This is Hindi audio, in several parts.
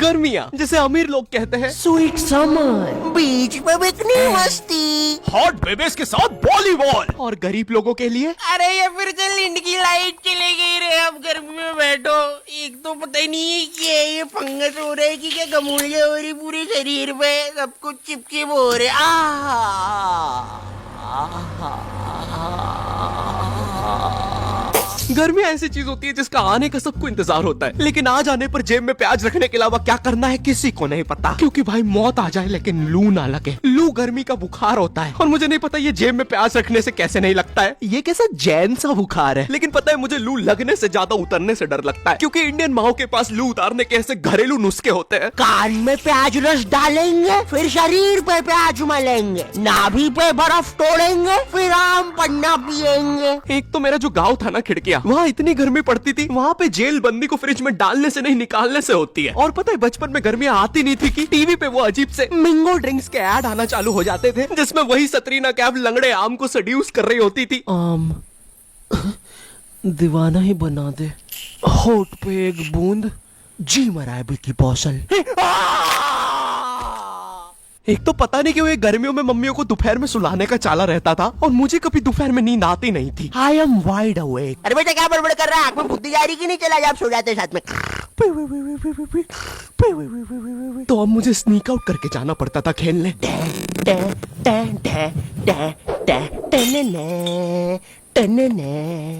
गर्मियाँ जिसे अमीर लोग कहते हैं स्वीट समर, बीच पे बिकनी मस्ती, हॉट बेबीज के साथ वॉलीबॉल, और गरीब लोगों के लिए अरे ये फिर से लिंड की लाइट चली गई रे। अब गर्मी में बैठो, एक तो पता ही नहीं है क्या है, ये फंगस हो रहा है कि क्या गमूलिया हो रही पूरे शरीर पे, सब कुछ चिपचिप हो रहे। गर्मी ऐसी चीज होती है जिसका आने का सबको इंतजार होता है, लेकिन आ जाने पर जेब में प्याज रखने के अलावा क्या करना है किसी को नहीं पता। क्योंकि भाई मौत आ जाए लेकिन लू ना लगे। लू गर्मी का बुखार होता है और मुझे नहीं पता ये जेब में प्याज रखने से कैसे नहीं लगता है। ये कैसा जैन सा बुखार है। लेकिन पता है मुझे लू लगने से ज्यादा उतरने से डर लगता है, क्योंकि इंडियन माओ के पास लू उतारने के ऐसे घरेलू नुस्खे होते हैं। कान में प्याज रस डालेंगे, फिर शरीर पे प्याज मलेंगे, नाभि पे बर्फ तोड़ेंगे, फिर आम पन्ना पिएंगे। एक तो मेरा जो गांव था ना खिड़किया, वहाँ इतनी गर्मी पड़ती थी, वहाँ पे जेल बंदी को फ्रिज में डालने से नहीं निकालने से होती है। और पता है बचपन में गर्मियाँ आती नहीं थी कि टीवी पे वो अजीब से मिंगो ड्रिंक्स के ऐड आना चालू हो जाते थे, जिसमें वही सतरीना कैफ लंगड़े आम को सड्यूस कर रही होती थी। आम दीवाना ही बना दे, होठ पे एक बूंद, जी मरा है की पौसल। एक तो पता नहीं क्यों ये गर्मियों में मम्मियों को दोपहर में सुलाने का चाला रहता था और मुझे कभी दोपहर में नींद आती नहीं थी। I am wide awake. अरे बेटा क्या बड़बड़ कर रहा है, आँख में बुद्धि जा रही कि नहीं? चला जा, आप सो जाते साथ में। तो अब मुझे स्नीक आउट करके जाना पड़ता था खेलने।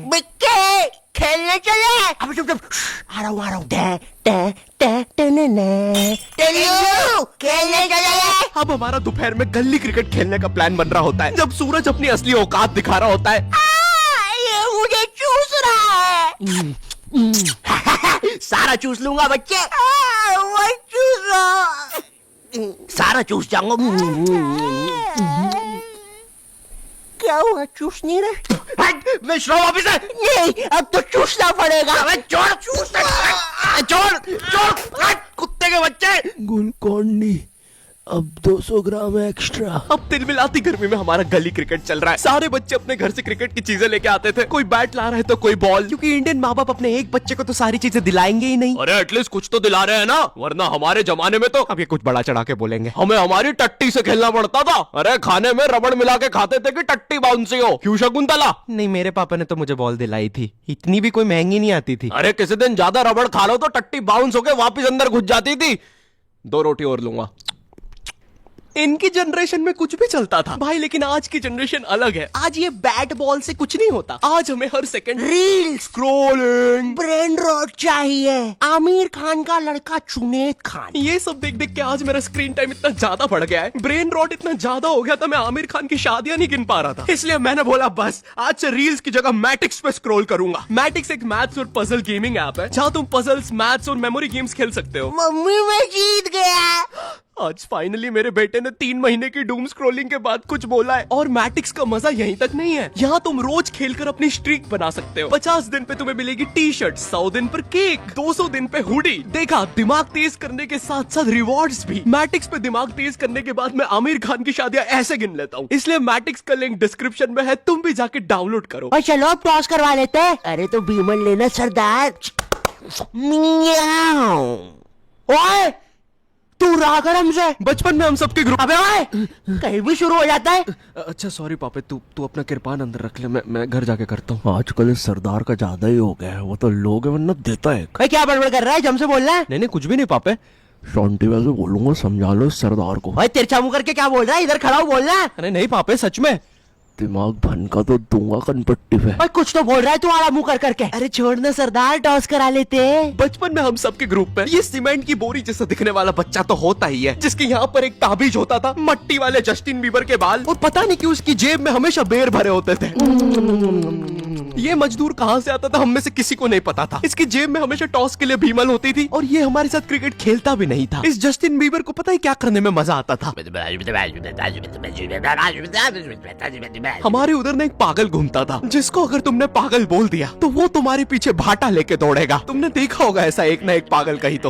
बिक्के खेलने चले। अब चुप चुप, आ रहा हूँ खेलने चले। अब हमारा दोपहर में गली क्रिकेट खेलने का प्लान बन रहा होता है, जब सूरज अपनी असली औकात दिखा रहा होता है। ये मुझे चूस रहा है। सारा चूस लूंगा बच्चे। वो चूसो, सारा चूस जाऊंगा। क्या हुआ, चूस नहीं रहे? विश्राम वापिस है। नहीं, अब तो चूसना पड़ेगा। छोड़ कुत्ते के बच्चे। गुलकोंडी अब 200 ग्राम एक्स्ट्रा। अब तिलमिलाती गर्मी में हमारा गली क्रिकेट चल रहा है। सारे बच्चे अपने घर से क्रिकेट की चीजें लेके आते थे, कोई बैट ला रहा है तो कोई बॉल, क्योंकि इंडियन माँ बाप अपने एक बच्चे को तो सारी चीजें दिलाएंगे ही नहीं। अरे एटलीस्ट कुछ तो दिला रहे हैं ना, वरना हमारे जमाने में तो, अब ये कुछ बड़ा चढ़ा के बोलेंगे, हमें हमारी टट्टी से खेलना पड़ता था। अरे खाने में रबड़ मिला के खाते थे कि टट्टी बाउंसी हो। क्यों शकुंतला? नहीं, मेरे पापा ने तो मुझे बॉल दिलाई थी, इतनी भी कोई महंगी नहीं आती थी। अरे किसी दिन ज्यादा रबड़ खा लो तो टट्टी बाउंस होके वापिस अंदर घुस जाती थी। 2 रोटी और लूंगा। इनकी जनरेशन में कुछ भी चलता था भाई, लेकिन आज की जनरेशन अलग है। आज ये बैट बॉल से कुछ नहीं होता। आज हमें हर second reel scrolling, brain rot चाहिए। आमिर खान का लड़का जुनैद खान, ये सब देख देख के आज मेरा स्क्रीन टाइम इतना ज्यादा बढ़ गया है, ब्रेन रॉट इतना ज्यादा हो गया था, मैं आमिर खान की शादियां नहीं गिन पा रहा था। इसलिए मैंने बोला बस आज से रील्स की जगह मैटिक्स पे स्क्रॉल करूंगा। मैटिक्स एक मैथ्स और पजल गेमिंग ऐप है, जहाँ तुम पजल्स, मैथ्स और मेमोरी गेम्स खेल सकते हो। मम्मी मैं जीत गया। आज फाइनली मेरे बेटे ने 3 महीने की डूम स्क्रॉलिंग के बाद कुछ बोला है। और मैटिक्स का मजा यहीं तक नहीं है, यहाँ तुम रोज खेलकर अपनी स्ट्रीक बना सकते हो। 50 दिन पे तुम्हें मिलेगी टी शर्ट, 100 दिन पर केक, 200 दिन पे हुडी। देखा, दिमाग तेज करने के साथ साथ रिवॉर्ड्स भी। मैटिक्स पे दिमाग तेज करने के बाद मैं आमिर खान की शादियां ऐसे गिन लेता हूँ। इसलिए मैटिक्स का लिंक डिस्क्रिप्शन में है, तुम भी जाके डाउनलोड करो। और चलो अब टॉस करवा लेते हैं। अरे तो बीमल लेना सरदार। ओए तू रहा कर हमसे, बचपन में हम सबके ग्रुप। अबे ओए कहीं भी शुरू हो जाता है। अच्छा सॉरी पापे, तू अपना किरपान अंदर रख ले, मैं घर जाके करता हूँ। आजकल इस सरदार का ज्यादा ही हो गया है, वो तो लोग वरना देता है। भाई क्या बड़बड़ कर रहा है, हमसे बोल रहा है? नहीं कुछ भी नहीं पापे, शांति वैसे बोलूंगा, समझा लो इस सरदार को। भाई तिरछा मुंह करके क्या बोल रहा है, इधर खड़ा हो बोल रहा है। अरे नहीं पापे सच में, दिमाग भनका तो दूंगा कनपट्टी पे। भाई कुछ तो बोल रहा है तू आड़ा मुंह कर करके। अरे छोड़ना सरदार, टॉस करा लेते। बचपन में हम सबके ग्रुप में ये सीमेंट की बोरी जैसा दिखने वाला बच्चा तो होता ही है, जिसके यहाँ पर एक ताबीज होता था, मट्टी वाले जस्टिन बीबर के बाल, और पता नहीं क्यों उसकी जेब में हमेशा बेर भरे होते थे। ये मजदूर कहाँ से आता था हम में से किसी को नहीं पता था। इसकी जेब में हमेशा टॉस के लिए भीमल होती थी, और ये हमारे साथ क्रिकेट खेलता भी नहीं था। इस जस्टिन बीबर को पता है क्या करने में मजा आता था? हमारे उधर ना एक पागल घूमता था, जिसको अगर तुमने पागल बोल दिया तो वो तुम्हारे पीछे भाटा लेके दौड़ेगा। तुमने देखा होगा ऐसा एक ना एक पागल कहीं तो।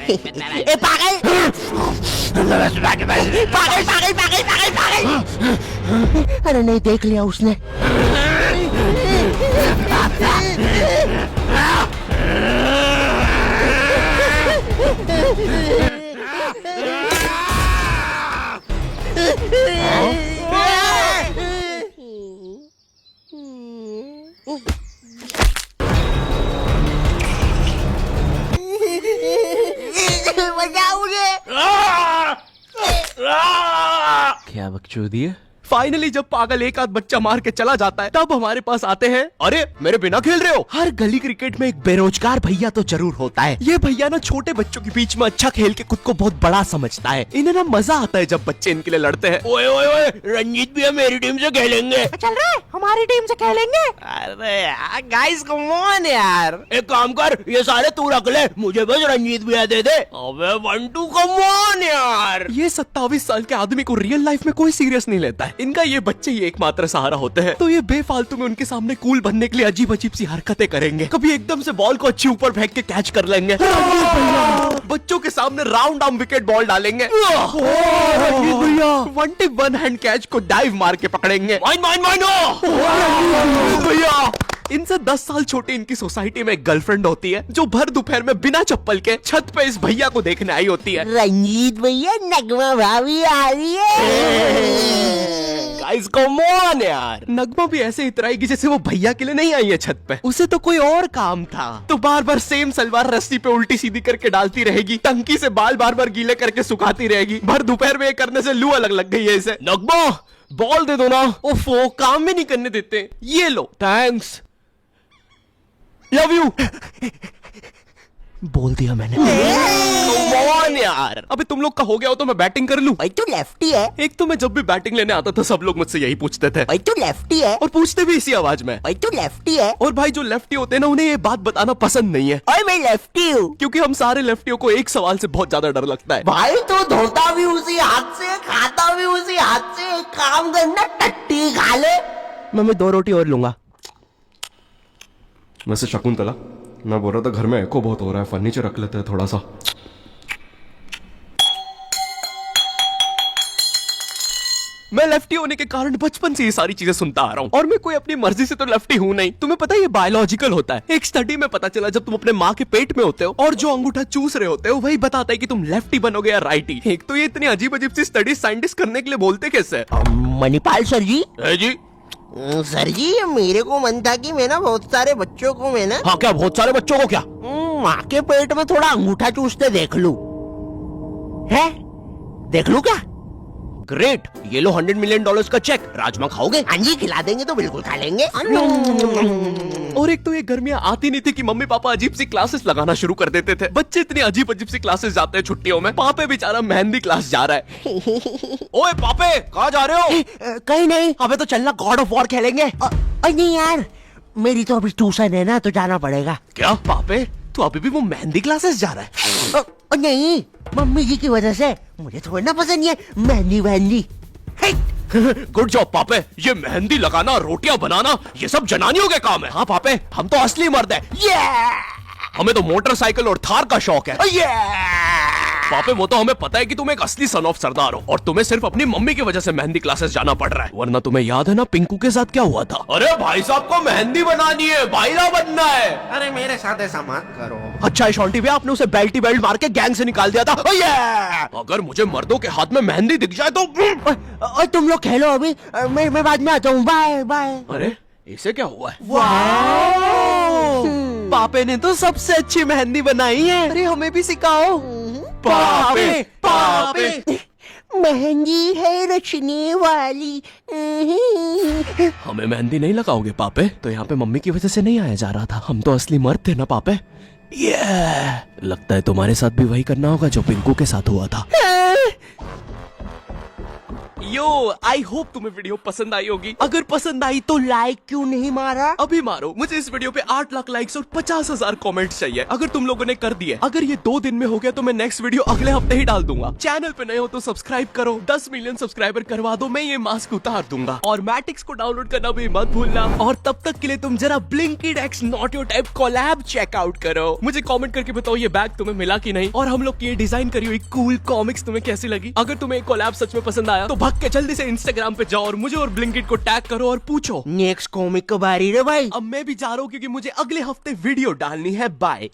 ए पागल पागल पागल पागल पागल पागल। अरे नहीं देख लिया उसने। बचाओ मुझे। क्या बकचोदी है। फाइनली जब पागल एक आध बच्चा मार के चला जाता है तब हमारे पास आते हैं। अरे मेरे बिना खेल रहे हो। हर गली क्रिकेट में एक बेरोजगार भैया तो जरूर होता है। ये भैया ना छोटे बच्चों के बीच में अच्छा खेल के खुद को बहुत बड़ा समझता है। इन्हें ना मजा आता है जब बच्चे इनके लिए लड़ते हैं। ओए ओए ओए, रंजीत भैया मेरी टीम से खेलेंगे। चल रहा है, हमारी टीम से खेलेंगे। अरे यार गाइस कम ऑन यार। एक काम कर, ये सारे तू रख ले, मुझे बस रंजीत भैया दे दे। अबे 1-2 कम ऑन यार। ये 27 साल के आदमी को रियल लाइफ में कोई सीरियस नहीं लेता है। इनका ये बच्चे ही एकमात्र सहारा होते हैं, तो ये बेफालतू में उनके सामने कूल बनने के लिए अजीब अजीब सी हरकतें करेंगे। कभी एकदम से बॉल को अच्छी ऊपर फेंक के कैच कर लेंगे। बच्चों के सामने राउंड आर्म विकेट बॉल डालेंगे। One tip one hand catch को डाइव मार के पकड़ेंगे। भैया इनसे 10 साल छोटी इनकी सोसाइटी में एक गर्लफ्रेंड होती है जो भर दोपहर में बिना चप्पल के छत पे इस भैया को देखने आई होती है। रंजीत भैया, नगमा भाभी आ रही है। गाइस कम ऑन यार। नगमा भी ऐसे इतराएगी जैसे वो भैया के लिए नहीं आई है छत पे, उसे तो कोई और काम था। तो बार बार सेम सलवार रस्सी पे उल्टी सीधी करके डालती रहेगी, टंकी से बाल बार बार गीले करके सुखाती रहेगी। भर दोपहर में ये करने से लू अलग लग गई है इसे। नगमा बॉल दे दो ना। ओफो, काम भी नहीं करने देते। ये लो, थैंक्स, लव यू। बोल दिया मैंने। Come on यार। अबे तुम लोग का हो गया हो तो मैं बैटिंग कर लूं। भाई तू लेफ्टी है। एक तो मैं जब भी बैटिंग लेने आता था सब लोग मुझसे यही पूछते थे। भाई तू लेफ्टी है। और पूछते भी इसी आवाज में। भाई तू लेफ्टी है। और भाई जो लेफ्टी होते हैं ना उन्हें ये बात बताना पसंद नहीं है। और मैं लेफ्टी हूँ। क्योंकि हम सारे लेफ्टियों को एक सवाल से बहुत ज्यादा डर लगता है। भाई तो धोता भी उसी हाथ से, खाता भी उसी हाथ से। एक काम करना, टट्टी खा ले। मैं 2 रोटी और लूंगा। वैसे शकुंतला, मैं बोल रहा था घर में एको बहुत हो रहा है, फर्नीचर रख लेते हैं थोड़ा सा। मैं लेफ्टी होने के कारण बचपन से ये सारी चीजें सुनता आ रहा हूँ, और मैं कोई अपनी मर्जी से तो लेफ्टी हूँ नहीं। तुम्हें पता है ये बायोलॉजिकल होता है। एक स्टडी में पता चला जब तुम अपने माँ के पेट में होते हो और जो अंगूठा चूस रहे होते हो वही बताता है कि तुम लेफ्टी बनोगे या राइटी। एक तो ये इतनी अजीब अजीब सी स्टडी साइंटिस्ट करने के लिए बोलते कैसे? मणिपाल सर जी। है जी। सर जी, मेरे को मन था कि मैं ना बहुत सारे बच्चों को मैं ना। हाँ क्या, बहुत सारे बच्चों को क्या? माँ के पेट में थोड़ा अंगूठा चूसते देख लूं। है? देख लूं क्या? ग्रेट, ये लो $100 मिलियन का चेक। राजमा खाओगे? हाँ जी, खिला देंगे तो बिल्कुल खा लेंगे। और एक तो ये गर्मियां आती नहीं थी कि मम्मी पापा अजीब सी क्लासेस लगाना शुरू कर देते थे। बच्चे इतनी अजीब अजीब सी क्लासेस जाते हैं छुट्टियों में। पापे बेचारा मेहंदी क्लास जा रहा है। ओए पापे, कहाँ जा रहे हो? कहीं नहीं। अबे तो चलना गॉड ऑफ वॉर खेलेंगे। नहीं यार, मेरी तो अभी ट्यूशन है ना, तो जाना पड़ेगा। क्या पापे, तू अभी भी वो मेहंदी क्लासेस जा रहा है? नहीं, मम्मी जी की वजह से। मुझे थोड़ा ना पसंद है मेहंदी वहंदी। गुड जॉब पापे। ये मेहंदी लगाना, रोटियां बनाना, ये सब जनानियों के काम है। हाँ पापे, हम तो असली मर्द है। हमें तो मोटरसाइकिल और थार का शौक है। पापे वो तो हमें पता है कि तुम एक असली सन ऑफ सरदार हो, और तुम्हें सिर्फ अपनी मम्मी की वजह से मेहंदी क्लासेस जाना पड़ रहा है। वरना तुम्हें याद है ना पिंकू के साथ क्या हुआ था? अरे भाई साहब को मेहंदी बनानी है, भाईला बनना है। अरे मेरे साथ ऐसा मत करो। अच्छा शॉन्टी भैया, आपने उसे बेल्टी बेल्ट मार के गैंग से निकाल दिया था। अगर मुझे मर्दों के हाथ में मेहंदी दिख जाए तो तुम लोग खेलो अभी, मैं बाद में आता हूँ। Bye bye. अरे इसे क्या हुआ है? पापे ने तो सबसे अच्छी मेहंदी बनाई है। अरे हमें भी सिखाओ। पापे पापे, मेहंदी है रचने वाली। हमें मेहंदी नहीं लगाओगे पापे? तो यहाँ पे मम्मी की वजह से नहीं आया जा रहा था। हम तो असली मर्द थे ना पापे। लगता है तुम्हारे साथ भी वही करना होगा जो पिंकू के साथ हुआ था। यो, आई होप तुम्हें वीडियो पसंद आई होगी। अगर पसंद आई तो लाइक क्यों नहीं मारा? अभी मारो। मुझे इस वीडियो पे 8 लाख लाइक्स और 50,000 कमेंट्स चाहिए। अगर तुम लोगों ने कर दिए, अगर ये 2 दिन में हो गया तो मैं नेक्स्ट वीडियो अगले हफ्ते ही डाल दूंगा। चैनल पे नए हो तो सब्सक्राइब करो। 10 मिलियन सब्सक्राइबर करवा दो, मैं ये मास्क उतार दूंगा। और मैट्रिक्स को डाउनलोड करना भी मत भूलना। और तब तक के लिए तुम जरा ब्लिंकिड X not your type collab checkout करो। मुझे कमेंट करके बताओ ये बैग तुम्हें मिला कि नहीं, और हम लोग की ये डिजाइन करी हुई कूल कॉमिक्स तुम्हें कैसी लगी। अगर तुम्हें कोलैब सच में पसंद आया तो भाग के जल्दी से इंस्टाग्राम पे जाओ और मुझे और ब्लिंकिट को टैग करो और पूछो नेक्स्ट कॉमिक कब आ रही है भाई। अब मैं भी जा रहा हूँ क्योंकि मुझे अगले हफ्ते वीडियो डालनी है। बाय।